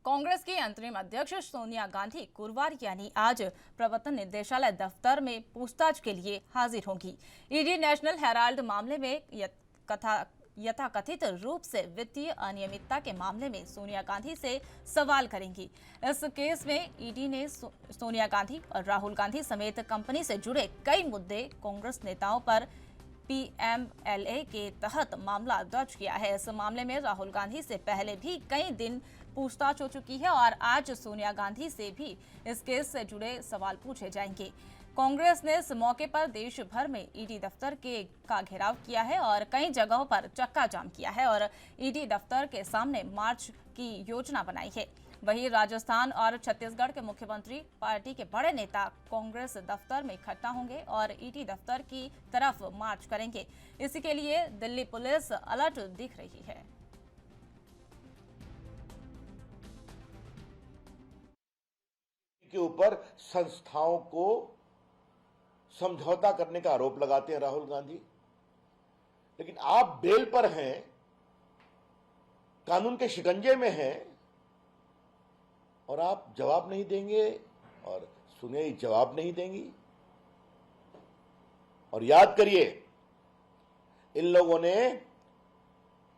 कांग्रेस की अंतरिम अध्यक्ष सोनिया गांधी गुरुवार यानी आज प्रवर्तन निदेशालय दफ्तर में पूछताछ के लिए हाजिर होंगी। ईडी नेशनल हेराल्ड मामले में यथाकथित रूप से वित्तीय अनियमितता के मामले में सोनिया गांधी से सवाल करेंगी। इस केस में ईडी ने सोनिया गांधी और राहुल गांधी समेत कंपनी से जुड़े कई मुद्दे कांग्रेस नेताओं पर पीएमएलए के तहत मामला दर्ज किया है। इस मामले में राहुल गांधी से पहले भी कई दिन पूछताछ हो चुकी है और आज सोनिया गांधी से भी इस केस से जुड़े सवाल पूछे जाएंगे। कांग्रेस ने इस मौके पर देश भर में ईडी दफ्तर का घेराव किया है और कई जगहों पर चक्का जाम किया है और ईडी दफ्तर के सामने मार्च की योजना बनाई है। वहीं राजस्थान और छत्तीसगढ़ के मुख्यमंत्री, पार्टी के बड़े नेता कांग्रेस दफ्तर में इकट्ठा होंगे और ईडी दफ्तर की तरफ मार्च करेंगे। इसी के लिए दिल्ली पुलिस अलर्ट दिख रही है। के ऊपर संस्थाओं को समझौता करने का आरोप लगाते हैं राहुल गांधी, लेकिन आप बेल पर हैं, कानून के शिकंजे में हैं और आप जवाब नहीं देंगे और सुनिए जवाब नहीं देंगी। और याद करिए, इन लोगों ने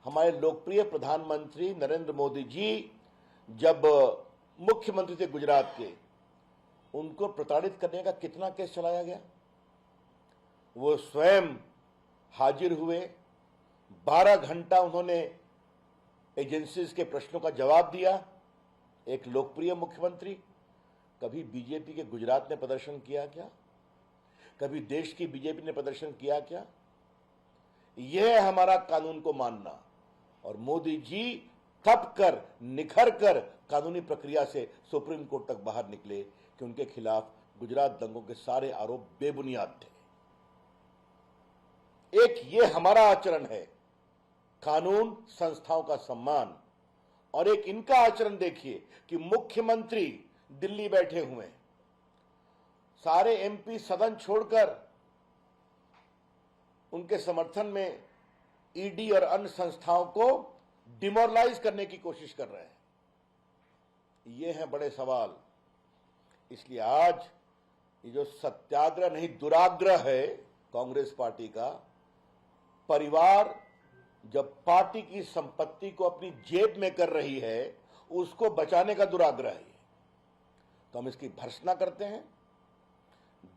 हमारे लोकप्रिय प्रधानमंत्री नरेंद्र मोदी जी जब मुख्यमंत्री थे गुजरात के, उनको प्रताड़ित करने का कितना केस चलाया गया। वो स्वयं हाजिर हुए, 12 घंटा उन्होंने एजेंसीज के प्रश्नों का जवाब दिया। एक लोकप्रिय मुख्यमंत्री। कभी बीजेपी के गुजरात ने प्रदर्शन किया क्या? कभी देश की बीजेपी ने प्रदर्शन किया क्या? यह है हमारा कानून को मानना। और मोदी जी तप कर निखर कर कानूनी प्रक्रिया से सुप्रीम कोर्ट तक बाहर निकले कि उनके खिलाफ गुजरात दंगों के सारे आरोप बेबुनियाद थे। एक ये हमारा आचरण है, कानून, संस्थाओं का सम्मान, और एक इनका आचरण देखिए कि मुख्यमंत्री दिल्ली बैठे हुए हैं, सारे एमपी सदन छोड़कर उनके समर्थन में ईडी और अन्य संस्थाओं को डिमोरलाइज करने की कोशिश कर रहे हैं। ये हैं बड़े सवाल। इसलिए आज ये जो सत्याग्रह नहीं दुराग्रह है कांग्रेस पार्टी का, परिवार जब पार्टी की संपत्ति को अपनी जेब में कर रही है, उसको बचाने का दुराग्रह है। तो हम इसकी भर्त्सना करते हैं।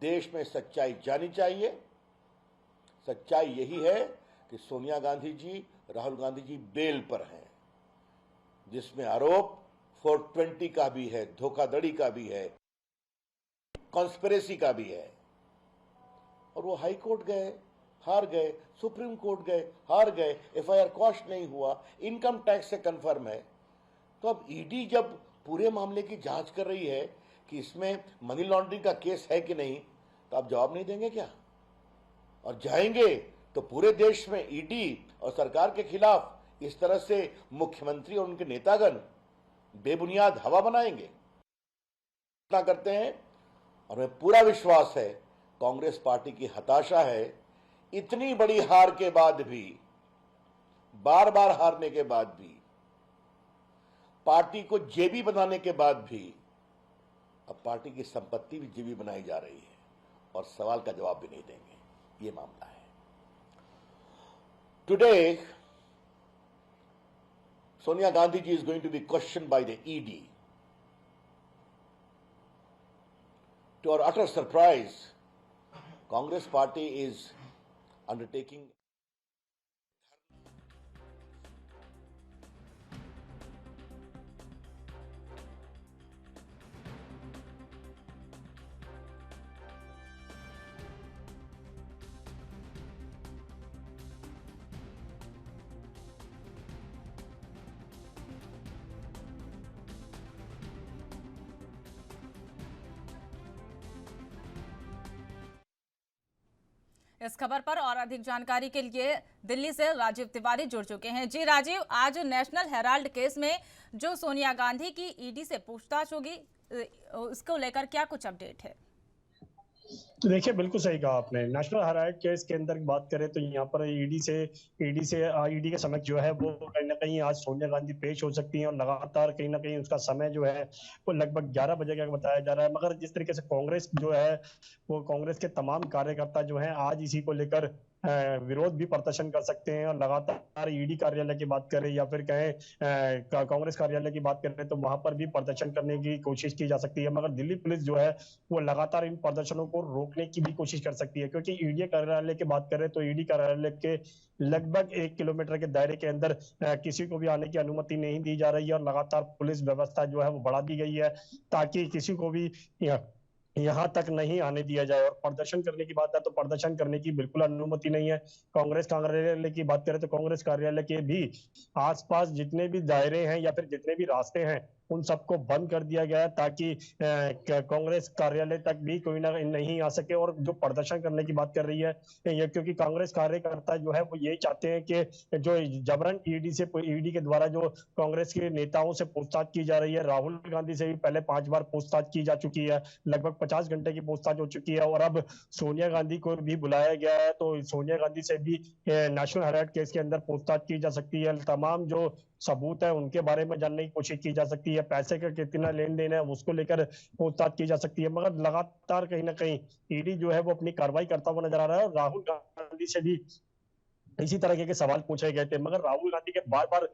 देश में सच्चाई जानी चाहिए। सच्चाई यही है कि सोनिया गांधी जी, राहुल गांधी जी बेल पर हैं, जिसमें आरोप 420 का भी है, धोखाधड़ी का भी है, कॉन्स्पिरेसी का भी है। और वो हाई कोर्ट गए, हार गए, सुप्रीम कोर्ट गए, हार गए, एफआईआर क्वॉश नहीं हुआ, इनकम टैक्स से कंफर्म है। तो अब ईडी जब पूरे मामले की जांच कर रही है कि इसमें मनी लॉन्ड्रिंग का केस है कि नहीं, तो आप जवाब नहीं देंगे क्या? और जाएंगे तो पूरे देश में ईडी और सरकार के खिलाफ इस तरह से मुख्यमंत्री और उनके नेतागण बेबुनियाद हवा बनाएंगे ना करते हैं। और हमें पूरा विश्वास है, कांग्रेस पार्टी की हताशा है, इतनी बड़ी हार के बाद भी, बार बार हारने के बाद भी, पार्टी को जेबी बनाने के बाद भी, अब पार्टी की संपत्ति भी जेबी बनाई जा रही है और सवाल का जवाब भी नहीं देंगे। ये मामला है। Today Sonia Gandhi ji is going to be questioned by the ED. To our utter surprise, Congress party is undertaking इस खबर पर और अधिक जानकारी के लिए दिल्ली से राजीव तिवारी जुड़ चुके हैं। जी राजीव, आज नेशनल हेराल्ड केस में जो सोनिया गांधी की ईडी से पूछताछ होगी, उसको लेकर क्या कुछ अपडेट है? तो देखिए, बिल्कुल सही कहा आपने। नेशनल हेराल्ड केस के अंदर बात करें तो यहाँ पर ईडी के समक्ष जो है वो कहीं न कहीं आज सोनिया गांधी पेश हो सकती हैं और लगातार कहीं न कहीं उसका समय जो है वो लगभग 11 बजे का बताया जा रहा है। मगर जिस तरीके से कांग्रेस जो है, वो कांग्रेस के तमाम कार्यकर्ता जो हैं आज इसी को लेकर विरोध भी प्रदर्शन कर सकते हैं और लगातार ईडी कार्यालय की बात करें या फिर कहें कांग्रेस कार्यालय की बात करें तो वहां पर भी प्रदर्शन करने की कोशिश की जा सकती है। मगर दिल्ली पुलिस जो है वो लगातार इन प्रदर्शनों को रोकने की भी कोशिश कर सकती है, क्योंकि ईडी कार्यालय की बात करें तो ईडी कार्यालय के लगभग 1 किलोमीटर के दायरे के अंदर किसी को भी आने की अनुमति नहीं दी जा रही है और लगातार पुलिस व्यवस्था जो है वो बढ़ा दी गई है ताकि किसी को भी यहाँ तक नहीं आने दिया जाए। और प्रदर्शन करने की बात है तो प्रदर्शन करने की बिल्कुल अनुमति नहीं है। कांग्रेस कार्यालय की बात करें तो कांग्रेस कार्यालय के भी आसपास जितने भी दायरे हैं या फिर जितने भी रास्ते हैं उन सबको बंद कर दिया गया है ताकि कांग्रेस कार्यालय तक भी कोई ना नहीं आ सके। और जो प्रदर्शन करने की बात कर रही है ये, क्योंकि कांग्रेस कार्यकर्ता जो है वो यही चाहते हैं कि जो जबरन ईडी के द्वारा जो कांग्रेस के नेताओं से पूछताछ की जा रही है, राहुल गांधी से भी पहले 5 बार पूछताछ की जा चुकी है, लगभग 50 घंटे की पूछताछ हो चुकी है और अब सोनिया गांधी को भी बुलाया गया है। तो सोनिया गांधी से भी नेशनल हेराल्ड केस के अंदर पूछताछ की जा सकती है। तमाम जो सबूत है उनके बारे में जानने की कोशिश की जा सकती है, पैसे का कितना लेन देन है उसको लेकर पूछताछ की जा सकती है। मगर लगातार कहीं ना कहीं ईडी जो है वो अपनी कार्रवाई करता हुआ नजर आ रहा है और राहुल गांधी से भी इसी तरह के सवाल पूछे गए थे, मगर राहुल गांधी के बार बार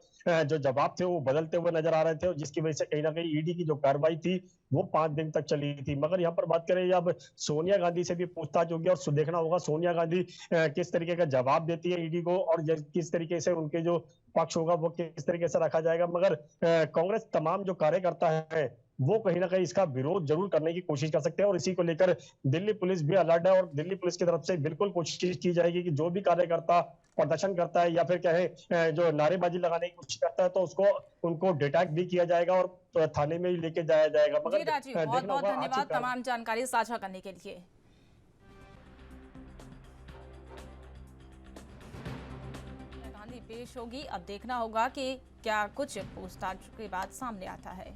जो जवाब थे वो बदलते हुए नजर आ रहे थे और जिसकी वजह से कहीं ना कहीं ईडी की जो कार्रवाई थी वो 5 दिन तक चली थी। मगर यहाँ पर बात करें अब सोनिया गांधी से भी पूछताछ होगी और देखना होगा सोनिया गांधी किस तरीके का जवाब देती है ईडी को और किस तरीके से उनके जो पक्ष होगा वो किस तरीके से रखा जाएगा। मगर कांग्रेस तमाम जो कार्यकर्ता है वो कहीं ना कहीं इसका विरोध जरूर करने की कोशिश कर सकते हैं और इसी को लेकर दिल्ली पुलिस भी अलर्ट है और दिल्ली पुलिस की तरफ से बिल्कुल कोशिश की जाएगी कि जो भी कार्यकर्ता प्रदर्शन करता है या फिर कहे जो नारेबाजी लगाने की कोशिश करता है तो उसको उनको डिटेक्ट भी किया जाएगा और थाने में ही लेके जाया जाएगा। जी राजीव, बहुत बहुत धन्यवाद मगर तमाम जानकारी साझा करने के लिए। गांधी पेश होगी, अब देखना होगा कि क्या कुछ पूछताछ के बाद सामने आता है।